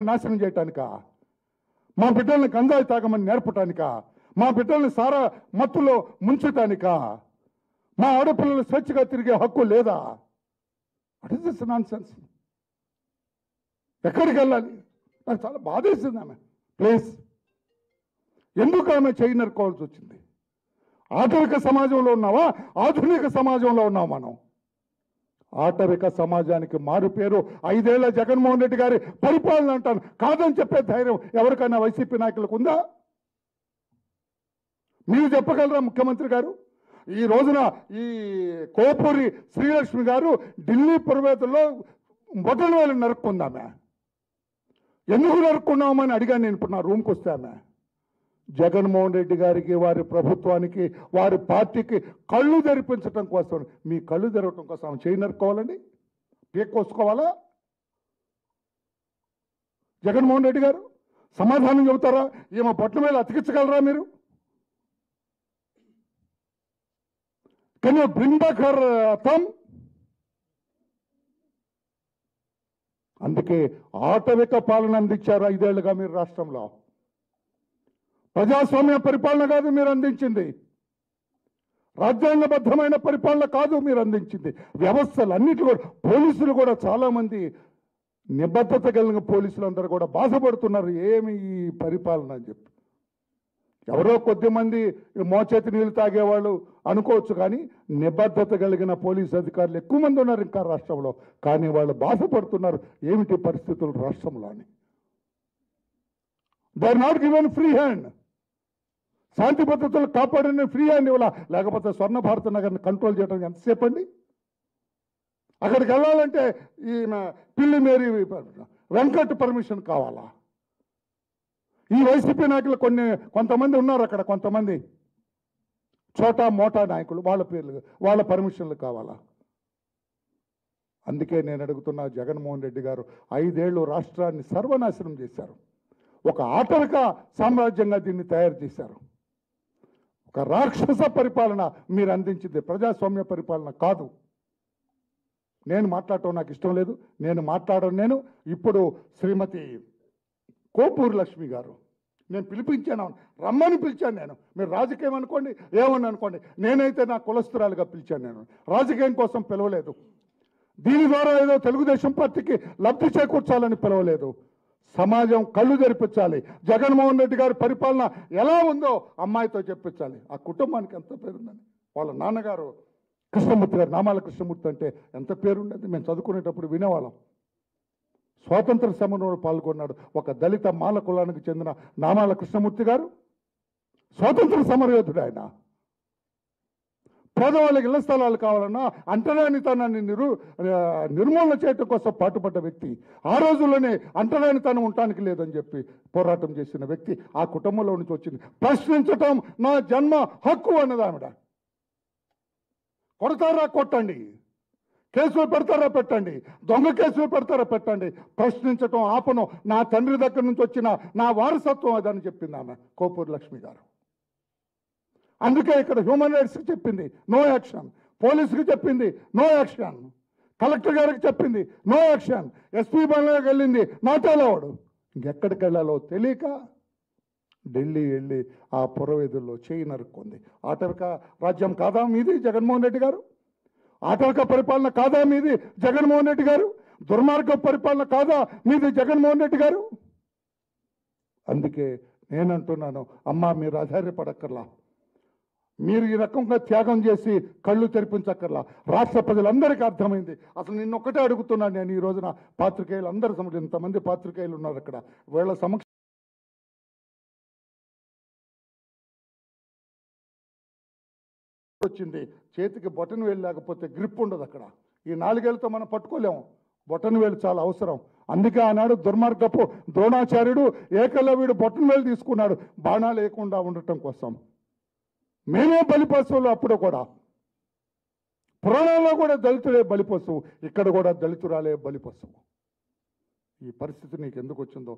నాశనం చేయటానికా? మా బిడ్డల్ని గంజాయి తాగమని నేర్పటానికా? మా బిడ్డల్ని సారా మత్తులో ముంచటానికా? మా ఆడపిల్లలు స్వేచ్ఛగా తిరిగే హక్కు లేదా? What is this nonsense? ఎక్కడికి వెళ్ళాలి? నాకు చాలా బాధేసింది ఆమె. ప్లీజ్, ఎందుకు ఆమె చేయి నరుకోవాల్సి వచ్చింది? ఆటవిక సమాజంలో ఉన్నావా, ఆధునిక సమాజంలో ఉన్నాం మనం? ఆటవిక సమాజానికి మారు పేరు 5 ఏళ్ల జగన్మోహన్ రెడ్డి గారి పరిపాలన అంటాను. కాదని చెప్పే ధైర్యం ఎవరికైనా వైసీపీ నాయకులకు ఉందా? మీరు చెప్పగలరా ముఖ్యమంత్రి గారు? ఈ రోజున ఈ కోపూరి శ్రీలక్ష్మి గారు ఢిల్లీ పురవేతుల్లో బొటన వేలు నరుక్కుందామె. ఎందుకు నరుక్కున్నామని అడిగాను నేను ఇప్పుడు నా రూమ్కి వస్తే. ఆమె జగన్మోహన్ రెడ్డి గారికి, వారి ప్రభుత్వానికి, వారి పార్టీకి కళ్ళు తెరిపించడం కోసం, మీ కళ్ళు తెరవటం కోసం ఆమె చేయి నరుక్కోవాలండి? పీక్కోసుకోవాలా? జగన్మోహన్ రెడ్డి గారు సమాధానం చెబుతారా? ఈమె బొట్ల మీద అతికించగలరా మీరు? Can you bring back her thumb? అందుకే ఆటవిక పాలన అందించారు 5 ఏళ్లుగా మీరు రాష్ట్రంలో. ప్రజాస్వామ్య పరిపాలన కాదు మీరు అందించింది, రాజ్యాంగబద్ధమైన పరిపాలన కాదు మీరు అందించింది. వ్యవస్థలు అన్నిటి కూడా, పోలీసులు కూడా చాలామంది నిబద్ధత కలిగిన పోలీసులందరూ కూడా బాధపడుతున్నారు. ఏమి ఈ పరిపాలన అని చెప్పి. ఎవరో కొద్దిమంది మోచేతి నీళ్లు తాగేవాళ్ళు అనుకోవచ్చు, కానీ నిబద్ధత కలిగిన పోలీసు అధికారులు ఎక్కువ మంది ఉన్నారు ఇంకా రాష్ట్రంలో. కానీ వాళ్ళు బాధపడుతున్నారు, ఏమిటి పరిస్థితులు రాష్ట్రంలో అని. They are not given free hand. శాంతి భద్రతలు కాపాడిన ఫ్రీ హ్యాండ్ ఇవ్వాల. లేకపోతే స్వర్ణ భారత నగర్ని కంట్రోల్ చేయడం ఎంతసేపు అండి? అక్కడికి వెళ్ళాలంటే ఈ పిల్లి మేరీ వెంకట్ పర్మిషన్ కావాలా? ఈ వైసీపీ నాయకులు కొంతమంది ఉన్నారు అక్కడ, కొంతమంది చోటా మోటా నాయకులు, వాళ్ళ పేర్లు, వాళ్ళ పర్మిషన్లు కావాలా? అందుకే నేను అడుగుతున్నా, జగన్మోహన్ రెడ్డి గారు 5 ఏళ్ళు రాష్ట్రాన్ని సర్వనాశనం చేశారు. ఒక ఆటవిక సామ్రాజ్యంగా దీన్ని తయారు చేశారు. ఒక రాక్షస పరిపాలన మీరు అందించింది, ప్రజాస్వామ్య పరిపాలన కాదు. నేను మాట్లాడటం నాకు ఇష్టం లేదు, నేను ఇప్పుడు శ్రీమతి కోపూరి లక్ష్మి గారు, నేను పిలిపించాను, రమ్మని పిలిచాను. నేను, మీరు రాజకీయం అనుకోండి, ఏమని అనుకోండి, నేనైతే నా కులస్తురాలుగా పిలిచాను. నేను రాజకీయం కోసం పిలవలేదు. దీని ద్వారా ఏదో తెలుగుదేశం పార్టీకి లబ్ధి చేకూర్చాలని పిలవలేదు. సమాజం కళ్ళు తెరిపించాలి. జగన్మోహన్ రెడ్డి గారి పరిపాలన ఎలా ఉందో అమ్మాయితో చెప్పించాలి. ఆ కుటుంబానికి ఎంత పేరుందని. వాళ్ళ నాన్నగారు కృష్ణమూర్తి గారు, నామాల కృష్ణమూర్తి అంటే ఎంత పేరుండేది. మేము చదువుకునేటప్పుడు వినేవాళ్ళం. స్వాతంత్ర సమరంలో పాల్గొన్నాడు ఒక దళిత మాల కులానికి చెందిన నామాల కృష్ణమూర్తి గారు. స్వాతంత్ర సమరయోధుడు ఆయన. పేదవాళ్ళకి ఇళ్ల స్థలాలు కావాలన్నా అంటరానితనాన్ని నిర్మూలన చేయడం కోసం పాటుపడ్డ వ్యక్తి. ఆ రోజుల్లోనే అంటరానితనం ఉండటానికి లేదని చెప్పి పోరాటం చేసిన వ్యక్తి ఆ కుటుంబంలో నుంచి వచ్చింది. ప్రశ్నించటం నా జన్మ హక్కు అన్నది ఆవిడ. కొడతారా కొట్టండి, కేసులు పెడతారా పెట్టండి, దొంగ కేసులు పెడతారా పెట్టండి, ప్రశ్నించటం ఆపను. నా తండ్రి దగ్గర నుంచి వచ్చిన నా వారసత్వం అదని చెప్పింది ఆమె కోపూరి లక్ష్మి గారు. అందుకే ఇక్కడ హ్యూమన్ రైట్స్కి చెప్పింది నో యాక్షన్, పోలీసుకి చెప్పింది నో యాక్షన్, కలెక్టర్ గారికి చెప్పింది నో యాక్షన్, ఎస్పీ బంగ్లాకి వెళ్ళింది నాట్ అలౌడ్. ఇంకెక్కడికి వెళ్ళాలో తెలియక ఢిల్లీ వెళ్ళి ఆ పురవేదుల్లో చేయి నరుక్కుంది. ఆటవిక రాజ్యం కాదా మీది జగన్మోహన్ రెడ్డి గారు? ఆటవిక పరిపాలన కాదా మీది జగన్మోహన్ రెడ్డి గారు? దుర్మార్గ పరిపాలన కాదా మీది జగన్మోహన్ రెడ్డి గారు? అందుకే నేనంటున్నాను, అమ్మా మీరు ఆధారపడక్కర్లా, మీరు ఈ రకంగా త్యాగం చేసి కళ్ళు తెరిపించక్కర్లా. రాష్ట్ర ప్రజలందరికీ అర్థమైంది. అసలు నిన్నొక్కటే అడుగుతున్నాను నేను ఈ రోజున, పాత్రికేయులు అందరి సమక్షం, ఇంతమంది పాత్రికేయులు ఉన్నారు అక్కడ, వీళ్ళ సమక్షం వచ్చింది. చేతికి బొటన్ వేలు లేకపోతే గ్రిప్ ఉండదు అక్కడ. ఈ 4 ఏళ్ళతో మనం పట్టుకోలేము, బొటన్ వేలు చాలా అవసరం. అందుకే ఆనాడు దుర్మార్గపు ద్రోణాచార్యుడు ఏకలవ్యుడు బొటన్ వేలు తీసుకున్నాడు, బాణాలు లేకుండా ఉండటం కోసం. మేమే బలిపశువులు. అప్పుడు కూడా పురాణాల్లో కూడా దళితులే బలిపశువు, ఇక్కడ కూడా దళితురాలే బలిపశువు. ఈ పరిస్థితి నీకు ఎందుకు వచ్చిందో